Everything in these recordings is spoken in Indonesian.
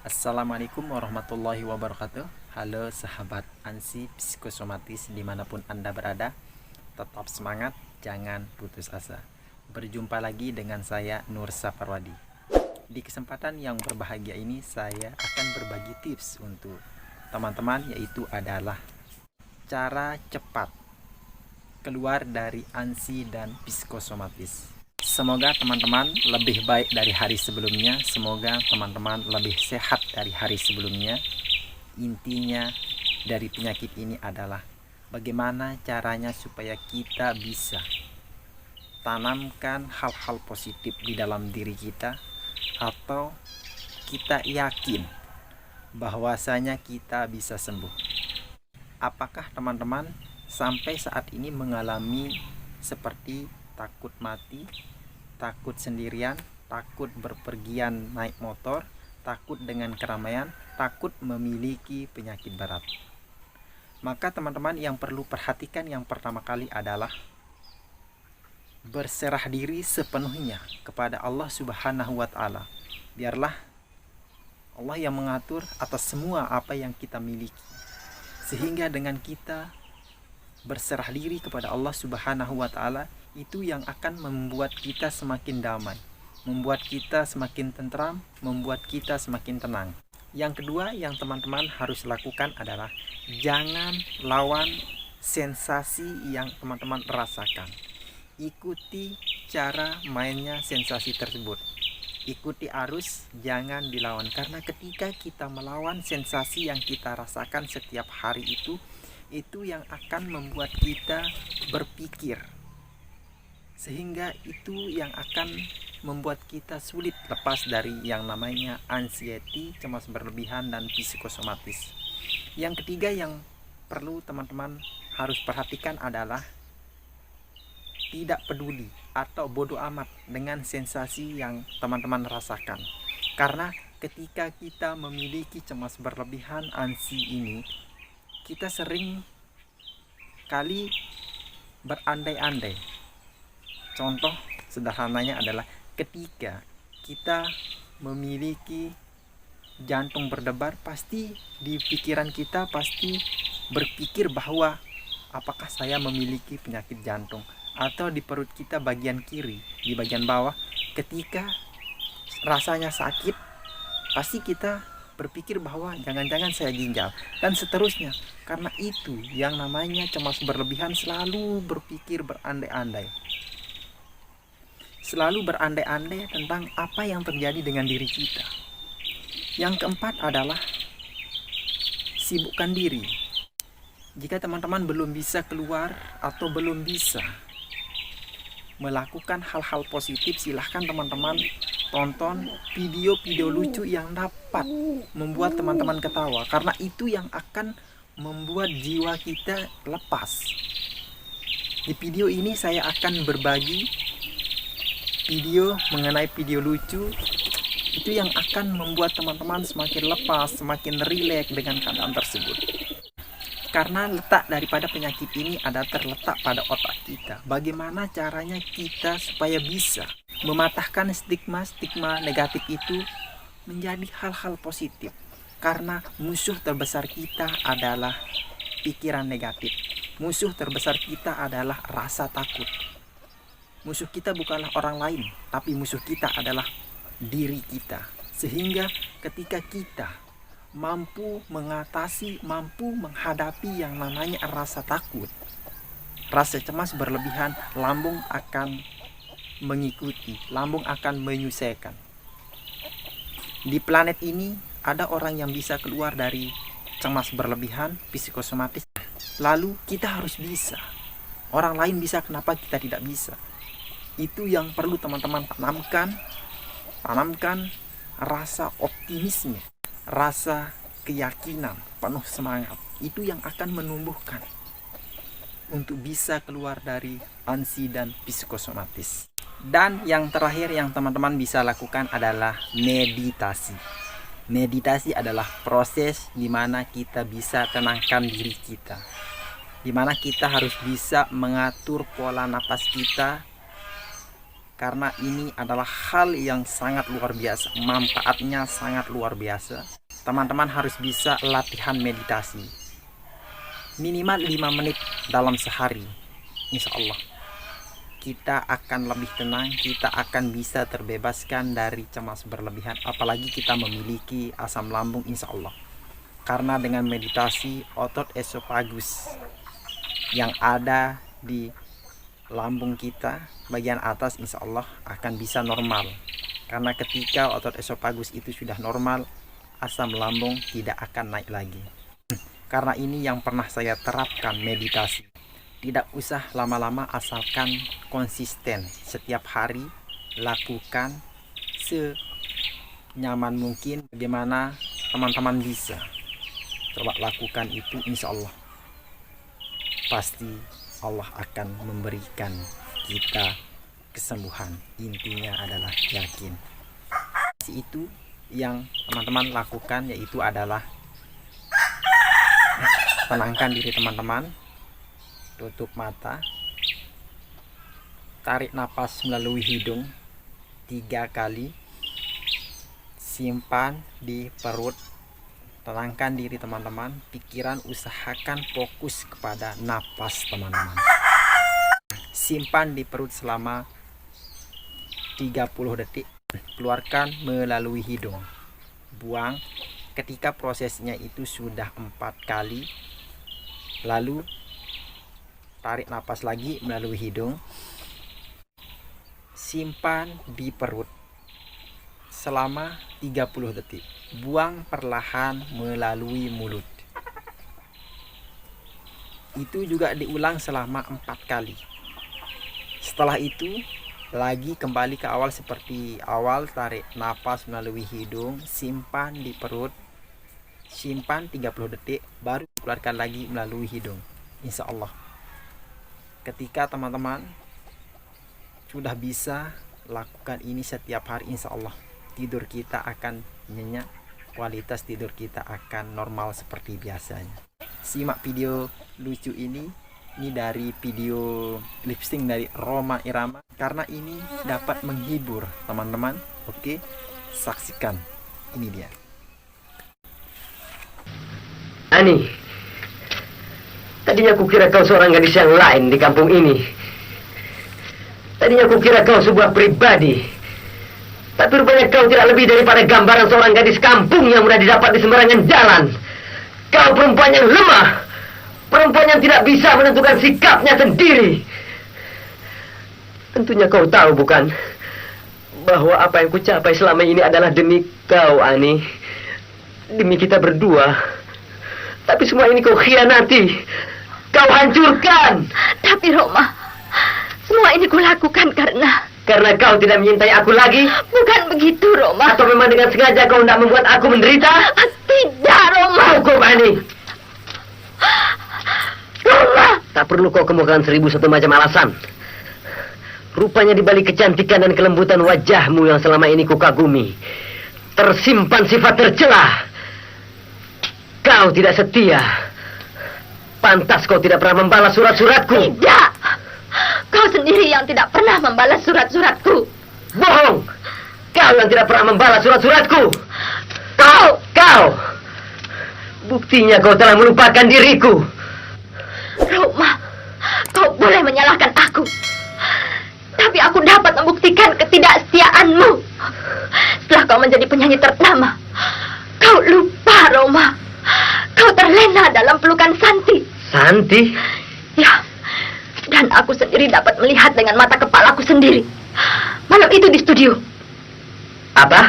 Assalamualaikum warahmatullahi wabarakatuh. Halo sahabat ansi psikosomatis dimanapun Anda berada. Tetap semangat, jangan putus asa. Berjumpa lagi dengan saya Nur Saparwadi. Di kesempatan yang berbahagia ini saya akan berbagi tips untuk teman-teman, yaitu adalah cara cepat keluar dari ansi dan psikosomatis. Semoga teman-teman lebih baik dari hari sebelumnya. Semoga teman-teman lebih sehat dari hari sebelumnya. Intinya dari penyakit ini adalah bagaimana caranya supaya kita bisa tanamkan hal-hal positif di dalam diri kita, atau kita yakin bahwasanya kita bisa sembuh. Apakah teman-teman sampai saat ini mengalami seperti takut mati, takut sendirian, takut berpergian naik motor, takut dengan keramaian, takut memiliki penyakit berat? Maka teman-teman yang perlu perhatikan yang pertama kali adalah berserah diri sepenuhnya kepada Allah Subhanahu wa Ta'ala. Biarlah Allah yang mengatur atas semua apa yang kita miliki, sehingga dengan kita berserah diri kepada Allah Subhanahu wa Ta'ala, itu yang akan membuat kita semakin damai, membuat kita semakin tentram, membuat kita semakin tenang. Yang kedua yang teman-teman harus lakukan adalah jangan lawan sensasi yang teman-teman rasakan. Ikuti cara mainnya sensasi tersebut. Ikuti arus, jangan dilawan. Karena ketika kita melawan sensasi yang kita rasakan setiap hari itu yang akan membuat kita berpikir, sehingga itu yang akan membuat kita sulit lepas dari yang namanya anxiety, cemas berlebihan, dan psikosomatis. Yang ketiga yang perlu teman-teman harus perhatikan adalah tidak peduli atau bodoh amat dengan sensasi yang teman-teman rasakan. Karena ketika kita memiliki cemas berlebihan, ansi ini, kita sering kali berandai-andai. Contoh sederhananya adalah ketika kita memiliki jantung berdebar, pasti di pikiran kita pasti berpikir bahwa apakah saya memiliki penyakit jantung, atau di perut kita bagian kiri, di bagian bawah, ketika rasanya sakit, pasti kita berpikir bahwa jangan-jangan saya ginjal, dan seterusnya. Karena itu yang namanya cemas berlebihan, selalu berpikir berandai-andai, selalu berandai-andai tentang apa yang terjadi dengan diri kita. Yang keempat adalah sibukkan diri. Jika teman-teman belum bisa keluar atau belum bisa melakukan hal-hal positif, silahkan teman-teman tonton video-video lucu yang dapat membuat teman-teman ketawa, karena itu yang akan membuat jiwa kita lepas. Di video ini saya akan berbagi video mengenai video lucu, itu yang akan membuat teman-teman semakin lepas, semakin rileks dengan keadaan tersebut. Karena letak daripada penyakit ini ada terletak pada otak kita. Bagaimana caranya kita supaya bisa mematahkan stigma-stigma negatif itu menjadi hal-hal positif. Karena musuh terbesar kita adalah pikiran negatif. Musuh terbesar kita adalah rasa takut. Musuh kita bukanlah orang lain, tapi musuh kita adalah diri kita. Sehingga ketika kita mampu mengatasi, mampu menghadapi yang namanya rasa takut, rasa cemas berlebihan, lambung akan mengikuti, lambung akan menyelesaikan. Di planet ini ada orang yang bisa keluar dari cemas berlebihan, psikosomatis. Lalu kita harus bisa. Orang lain bisa, kenapa kita tidak bisa? Itu yang perlu teman-teman tanamkan rasa optimisme, rasa keyakinan, penuh semangat. Itu yang akan menumbuhkan untuk bisa keluar dari ansi dan psikosomatis. Dan yang terakhir yang teman-teman bisa lakukan adalah meditasi. Meditasi adalah proses di mana kita bisa tenangkan diri kita, di mana kita harus bisa mengatur pola napas kita karena ini adalah hal yang sangat luar biasa, manfaatnya sangat luar biasa. Teman-teman harus bisa latihan meditasi minimal 5 menit dalam sehari. Insya Allah kita akan lebih tenang, kita akan bisa terbebaskan dari cemas berlebihan, apalagi kita memiliki asam lambung insya Allah. Karena dengan meditasi, otot esofagus yang ada di lambung kita bagian atas insya Allah akan bisa normal. Karena ketika otot esofagus itu sudah normal, asam lambung tidak akan naik lagi. Karena ini yang pernah saya terapkan meditasi. Tidak usah lama-lama, asalkan konsisten. Setiap hari lakukan senyaman mungkin. Bagaimana teman-teman bisa coba lakukan itu, insya Allah pasti Allah akan memberikan kita kesembuhan. Intinya adalah yakin. Itu yang teman-teman lakukan, yaitu adalah tenangkan diri teman-teman, tutup mata, tarik napas melalui hidung 3 kali, simpan di perut, tenangkan diri teman-teman, pikiran usahakan fokus kepada napas teman-teman. Simpan di perut selama 30 detik, keluarkan melalui hidung, buang ketika prosesnya itu sudah 4 kali, lalu tarik napas lagi melalui hidung, simpan di perut selama 30 detik, buang perlahan melalui mulut. Itu juga diulang selama 4 kali. Setelah itu lagi kembali ke awal seperti awal, tarik napas melalui hidung, simpan di perut, simpan 30 detik, baru keluarkan lagi melalui hidung. Insya Allah ketika teman-teman sudah bisa lakukan ini setiap hari, insya Allah tidur kita akan nyenyak, kualitas tidur kita akan normal seperti biasanya. Simak video lucu ini dari video lip sync dari Rhoma Irama, karena ini dapat menghibur teman-teman. Oke, saksikan, ini dia. Ani, tadinya aku kira kau seorang gadis yang lain di kampung ini. Tadinya aku kira kau sebuah pribadi. Tapi rupanya kau tidak lebih daripada gambaran seorang gadis kampung yang mudah didapat di sembarangan jalan. Kau perempuan yang lemah, perempuan yang tidak bisa menentukan sikapnya sendiri. Tentunya kau tahu, bukan, bahwa apa yang kucapai selama ini adalah demi kau, Ani. Demi kita berdua. Tapi semua ini kau khianati. Kau hancurkan. Tapi Rhoma, semua ini kulakukan karena kau tidak menyintai aku lagi? Bukan begitu, Rhoma. Atau memang dengan sengaja kau tidak membuat aku menderita? Tidak, Rhoma. Cukup, Ani. Rhoma. Tak perlu kau kemukakan 1001 macam alasan. Rupanya di balik kecantikan dan kelembutan wajahmu yang selama ini kukagumi, tersimpan sifat tercela. Kau tidak setia. Pantas kau tidak pernah membalas surat-suratku. Tidak. Kau sendiri yang tidak pernah membalas surat-suratku. Bohong. Kau yang tidak pernah membalas surat-suratku. Kau. Buktinya kau telah melupakan diriku. Rhoma, kau boleh menyalahkan aku. Tapi aku dapat membuktikan ketidaksetiaanmu. Setelah kau menjadi penyanyi ternama, kau lupa, Rhoma. Kau terlena dalam pelukan Santi. Santi? Ya, dan aku sendiri dapat melihat dengan mata kepalaku sendiri malam itu di studio. Apa?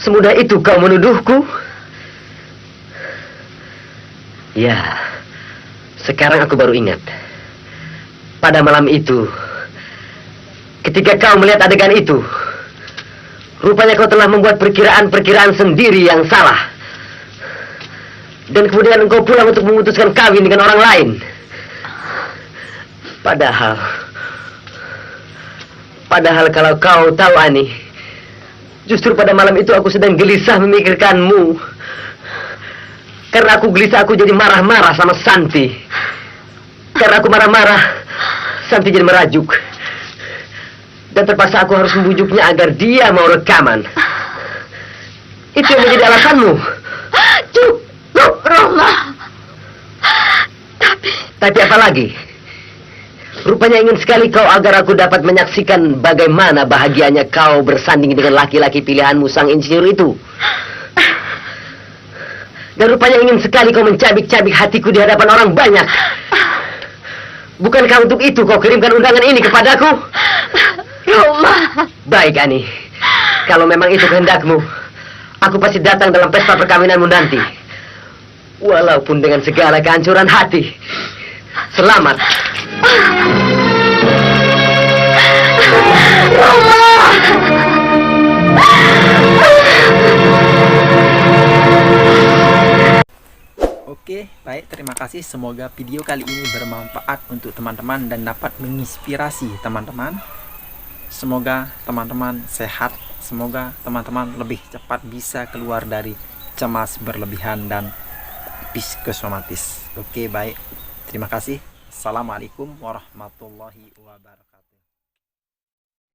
Semudah itu kau menuduhku? Ya, sekarang aku baru ingat. Pada malam itu, ketika kau melihat adegan itu, rupanya kau telah membuat perkiraan-perkiraan sendiri yang salah. Dan kemudian engkau pulang untuk memutuskan kawin dengan orang lain. Padahal kalau kau tahu, Ani, justru pada malam itu aku sedang gelisah memikirkanmu. Karena aku gelisah, aku jadi marah-marah sama Santi. Karena aku marah-marah, Santi jadi merajuk. Dan terpaksa aku harus membujuknya agar dia mau rekaman. Itu yang menjadi alasanmu. Cukup, Roma. Tapi apa lagi? Rupanya ingin sekali kau agar aku dapat menyaksikan bagaimana bahagianya kau bersanding dengan laki-laki pilihanmu sang insinyur itu. Dan rupanya ingin sekali kau mencabik-cabik hatiku di hadapan orang banyak. Bukankah untuk itu kau kirimkan undangan ini kepadaku? Roma. Baik, Ani. Kalau memang itu kehendakmu, aku pasti datang dalam pesta perkawinanmu nanti. Walaupun dengan segala kehancuran hati. Selamat. Oke, baik, terima kasih. Semoga video kali ini bermanfaat untuk teman-teman dan dapat menginspirasi teman-teman. Semoga teman-teman sehat. Semoga teman-teman lebih cepat bisa keluar dari cemas berlebihan dan psikosomatis. Oke, baik. Terima kasih. Assalamualaikum warahmatullahi wabarakatuh.